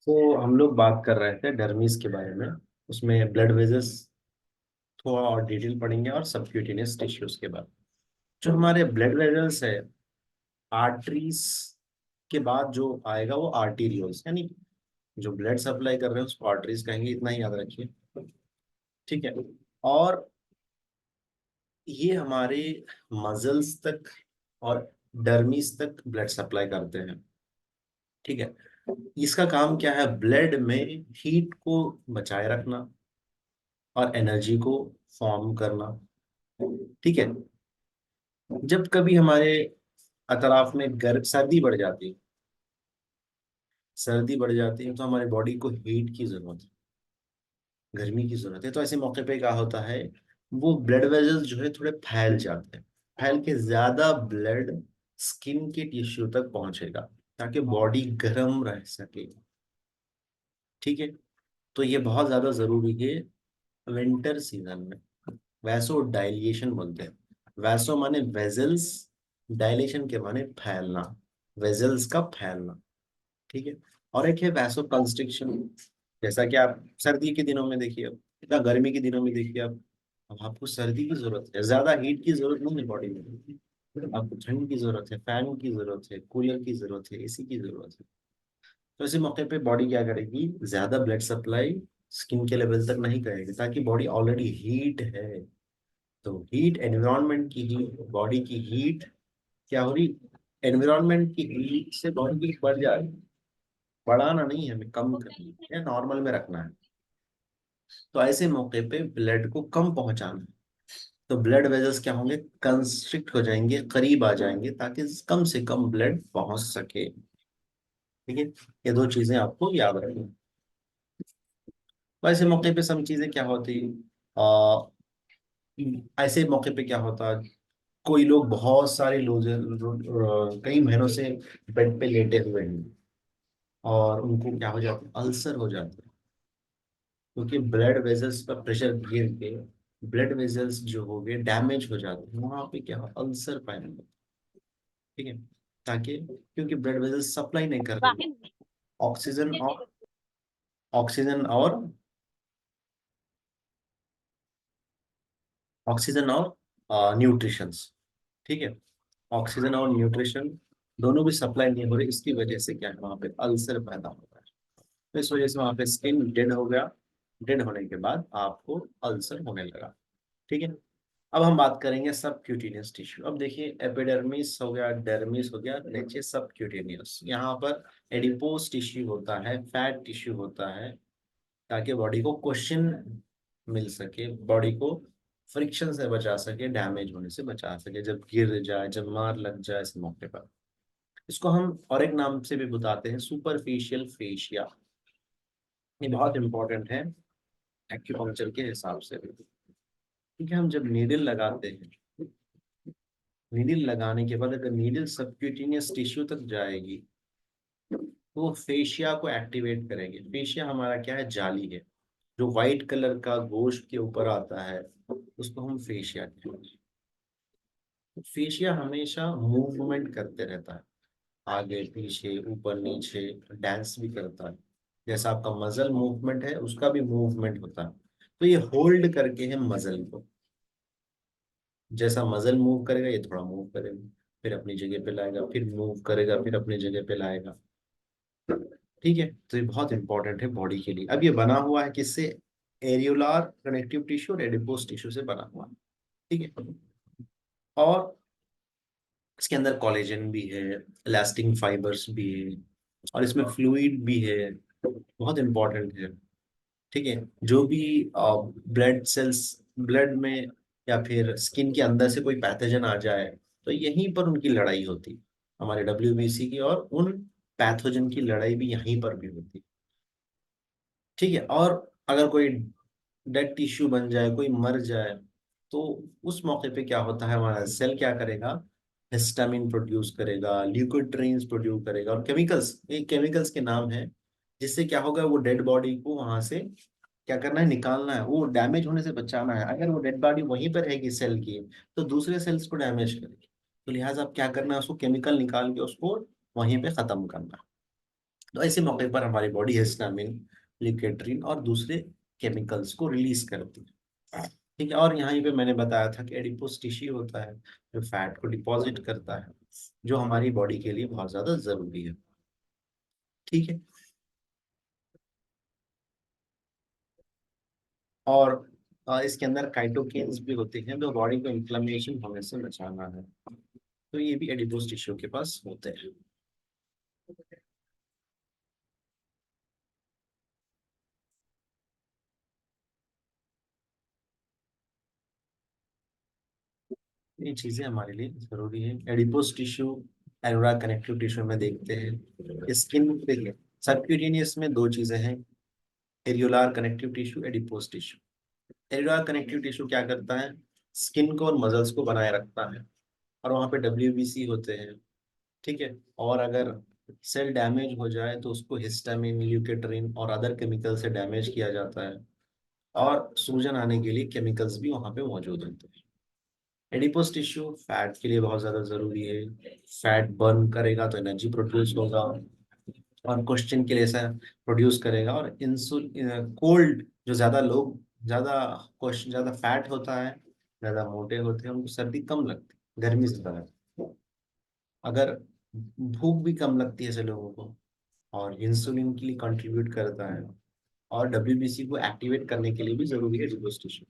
तो हम लोग बात कर रहे थे डर्मिस के बारे में। उसमें ब्लड वेजल्स थोड़ा और डिटेल पढ़ेंगे और सबक्यूटेनियस टिश्यूज के बाद जो हमारे ब्लड वेजल्स है, आर्टरीज के बाद जो आएगा वो आर्टीरियोल्स, यानी जो ब्लड सप्लाई कर रहे हैं उसको आर्टरीज कहेंगे, इतना ही याद रखिए। ठीक है। और ये हमारे मजल्स तक और डर्मिस तक ब्लड सप्लाई करते हैं। ठीक है। इसका काम क्या है? ब्लड में हीट को बचाए रखना और एनर्जी को फॉर्म करना। ठीक है। जब कभी हमारे अतराफ में सर्दी बढ़ जाती है, सर्दी बढ़ जाती है तो हमारी बॉडी को हीट की जरूरत है, गर्मी की जरूरत है। तो ऐसे मौके पे क्या होता है, वो ब्लड वेजल्स जो है थोड़े फैल जाते हैं। फैल के ज्यादा ब्लड स्किन के टिश्यू तक पहुंचेगा ताकि बॉडी गर्म रह सके। ठीक है। तो ये बहुत ज्यादा जरूरी है विंटर सीजन में। वैसो डायलिएशन बोलते हैं। वैसो माने वेजल्स, डायलेशन के माने फैलना, वेजल्स का फैलना। ठीक है। और एक है वैसो कंस्ट्रिक्शन। जैसा कि आप सर्दी के दिनों में देखिए, अब इतना गर्मी के दिनों में देखिए, अब आपको सर्दी की जरूरत है, ज्यादा हीट की जरूरत नहीं है बॉडी में। आपको ठंड की जरूरत है, फैन की जरूरत है, कूलर की जरूरत है, एसी की जरूरत है। तो ऐसे मौके पे बॉडी क्या करेगी, ज्यादा ब्लड सप्लाई स्किन के लेवल तक नहीं करेगी ताकि बॉडी ऑलरेडी हीट है। तो हीट एनवायरनमेंट की हीट, बॉडी की हीट क्या हो रही, एनवायरनमेंट की हीट से बॉडी की हीट बढ़ जा रही है। बढ़ाना नहीं है, हमें कम करना है, नॉर्मल में रखना है। तो ऐसे मौके पे ब्लड को कम पहुंचाना है। तो ब्लड वेजल्स क्या होंगे, कंस्ट्रिक्ट हो जाएंगे, करीब आ जाएंगे ताकि कम से कम ब्लड पहुंच सके। ठीक है। ये दो चीजें आपको याद रखनी। तो ऐसे मौके पे सब चीजें क्या होती, आ, ऐसे मौके पे क्या होता, कोई लोग बहुत सारे लोग कई महीनों से बेड पे लेटे हुए हैं और उनको क्या हो जाता है, अल्सर हो जाता है। क्योंकि ब्लड वेजल्स पर प्रेशर गिर के ब्लड वेजल्स जो हो गए डैमेज हो जाते हैं, वहां पे क्या हो, अल्सर पैदा होता है। ठीक है। ताकि क्योंकि ब्लड वेजल्स सप्लाई नहीं कर रही ऑक्सीजन और ऑक्सीजन और ऑक्सीजन और न्यूट्रिशंस। ठीक है। ऑक्सीजन और न्यूट्रिशन दोनों भी सप्लाई नहीं हो रही, इसकी वजह से क्या है, वहां पे अल्सर पैदा होता है। तो इस वजह से वहां पे स्किन डेड हो गया। डेड होने के बाद आपको अल्सर होने लगा। ठीक है। अब हम बात करेंगे सब क्यूटेनियस टिश्यू। अब देखिए, एपिडर्मिस हो गया, डर्मिस हो गया, नीचे सब क्यूटेनियस। यहाँ पर एडिपोस टिश्यू होता है, फैट टिश्यू होता है, ताकि बॉडी को क्वेश्चन मिल सके, बॉडी को फ्रिक्शन से बचा सके, डैमेज होने से बचा सके, जब गिर जाए, जब मार लग जाए इस मौके पर। इसको हम और एक नाम से भी बताते हैं, सुपरफिशियल फेशिया। ये बहुत इंपॉर्टेंट है एक्यूपंक्चर के हिसाब से भी। क्योंकि हम जब नीडल लगाते हैं, नीडल लगाने के बाद अगर नीडल सबक्यूटेनियस टिश्यू तक जाएगी तो वो फेशिया को एक्टिवेट करेंगे। फेशिया हमारा क्या है, जाली है, जो व्हाइट कलर का गोश्त के ऊपर आता है, उसको हम फेशिया कहते हैं। तो फेशिया हमेशा मूवमेंट करते रहता है, आगे पीछे ऊपर नीचे, डांस भी करता है। जैसा आपका मसल मूवमेंट है, उसका भी मूवमेंट होता है। तो ये होल्ड करके है मसल को। जैसा मसल मूव करेगा ये थोड़ा मूव करेगा, फिर अपनी जगह पे लाएगा, फिर मूव करेगा, फिर अपनी जगह पे लाएगा। ठीक है। तो ये बहुत इंपॉर्टेंट है बॉडी के लिए। अब ये बना हुआ है किससे, एरियोलार कनेक्टिव टिश्यू और एडिपोस टिश्यू से बना हुआ है। ठीक है। और इसके अंदर कोलेजन भी है, इलास्टिक फाइबर्स भी है, और इसमें फ्लूइड भी है, बहुत इंपॉर्टेंट है। ठीक है। जो भी ब्लड सेल्स, ब्लड में या फिर स्किन के अंदर से कोई पैथोजन आ जाए तो यहीं पर उनकी लड़ाई होती, हमारे डब्ल्यूबीसी की, और उन पैथोजन की लड़ाई भी यहीं पर भी होती। ठीक है। और अगर कोई डेड टिश्यू बन जाए, कोई मर जाए, तो उस मौके पे क्या होता है, हमारा सेल क्या करेगा, हिस्टामिन प्रोड्यूस करेगा, ल्यूकोट्रीन्स प्रोड्यूस करेगा, और केमिकल्स, ये केमिकल्स के नाम है, जिससे क्या होगा, वो डेड बॉडी को वहां से क्या करना है, निकालना है, वो डैमेज होने से बचाना है। अगर वो डेड बॉडी वहीं पर रहेगी सेल की, तो दूसरे सेल्स को डैमेज करेगी। तो लिहाजा अब क्या करना है, उसको केमिकल निकाल के उसको वहीं पे खत्म करना है। तो ऐसे मौके पर हमारी बॉडी हिस्टामिन, लिकोट्रिन और दूसरे केमिकल्स को रिलीज करती है। ठीक है, और यहाँ पे मैंने बताया था कि एडिपोस टिश्यू होता है जो फैट को डिपॉजिट करता है, जो हमारी बॉडी के लिए बहुत ज्यादा जरूरी है। ठीक है, और इसके अंदर काइटोकिन्स भी होते हैं जो बॉडी को इन्फ्लेमेशन होने से बचाना है, तो ये भी एडिपोस टिश्यू के पास होते हैं। ये चीजें हमारे लिए जरूरी है। Adipose tissue, Ellora connective tissue में देखते हैं स्किन पे। सबक्यूटेनियस में दो चीजें हैं, areolar connective tissue, adipose tissue. Areolar connective tissue क्या करता है, स्किन को और मसल्स को बनाए रखता है, और वहाँ पे डब्ल्यूबीसी होते हैं। ठीक है, और अगर सेल डैमेज हो जाए तो उसको हिस्टामिन, ल्यूकेट्रिन और अदर केमिकल से डैमेज किया जाता है, और सूजन आने के लिए केमिकल्स भी वहाँ पे मौजूद होते हैं। एडिपोस टिश्यू फैट के लिए बहुत ज्यादा जरूरी है, फैट बर्न करेगा तो एनर्जी प्रोड्यूस होगा, और क्वेश्चन के लिए ऐसा प्रोड्यूस करेगा। और इंसुलिन कोल्ड, जो ज्यादा लोग, ज्यादा क्वेश्चन, ज्यादा फैट होता है, ज्यादा मोटे होते हैं, उनको सर्दी कम लगती है, गर्मी से ज्यादा। अगर भूख भी कम लगती है ऐसे लोगों को, और इंसुलिन के लिए कंट्रीब्यूट करता है, और डब्ल्यूबीसी को एक्टिवेट करने के लिए भी जरूरी है एडिपोस टिश्यू।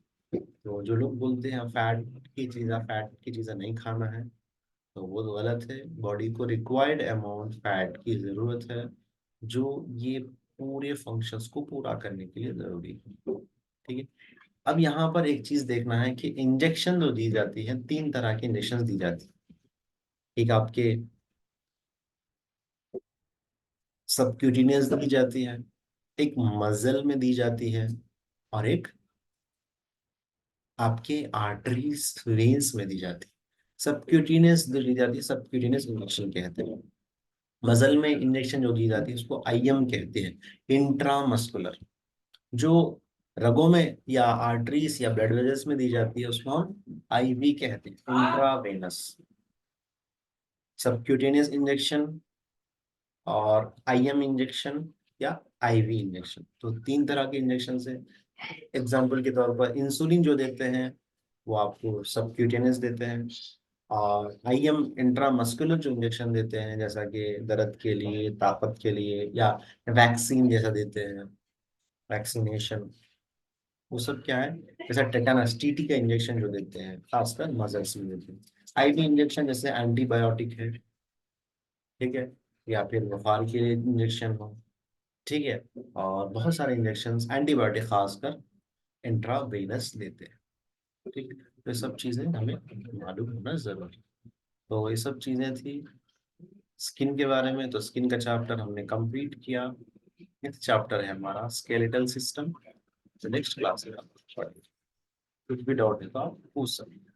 तो जो लोग बोलते हैं फैट की चीज़ें नहीं खाना है, तो वो तो गलत है। बॉडी को रिक्वायर्ड अमाउंट फैट की ज़रूरत है, जो ये पूरे फंक्शंस को पूरा करने के लिए ज़रूरी है। ठीक है, अब यहाँ पर एक चीज़ देखना है कि इंजेक्शन जो दी जाती है, तीन तरह की इंजेक्शन दी जाती है। एक आपके सबक्यूटिनियस दी जाती है, एक मसल में दी जाती है, और एक आपके आर्टरीज वेन्स में दी जाती है। सबक्यूटिनियस जो दी जाती है, सबक्यूटिनियस इंजेक्शन कहते हैं। मसल में इंजेक्शन जो दी जाती है उसको आईएम कहते हैं, इंट्रामस्कुलर। जो रगों में या आर्टरीज या ब्लड वेजल्स में दी जाती है उसको हम आईवी कहते हैं, इंट्रावेनस। सबक्यूटेनियस इंजेक्शन और आईएम इंजेक्शन या आईवी इंजेक्शन, तो तीन तरह के इंजेक्शन है। एग्जाम्पल के तौर पर इंसुलिन जो देते हैं वो आपको सबक्यूटेनियस देते हैं, और आईएम इंट्रामस्कुलर जो इंजेक्शन देते हैं, जैसा कि दर्द के लिए, ताकत के लिए, या वैक्सीन जैसा देते हैं, वैक्सीनेशन, वो सब क्या है, जैसा टेटानस टीटी का इंजेक्शन जो देते हैं, खासकर मजल्स में देते हैं। आईवी इंजेक्शन जैसे एंटीबायोटिक है, ठीक है, या फिर बुखार के लिए इंजेक्शन हो। ठीक है, और बहुत सारे इंजेक्शन एंटीबायोटिक खासकर इंट्रावेनस देते हैं। ठीक है, तो ये सब चीजें हमें मालूम होना जरूरी है। तो ये सब चीजें थी स्किन के बारे में। तो स्किन का चैप्टर हमने कंप्लीट किया। नेक्स्ट चैप्टर है हमारा स्केलेटल सिस्टम। तो नेक्स्ट क्लास में आप पढ़ेंगे। कुछ भी डाउट है तो आप पूछ सकते हैं।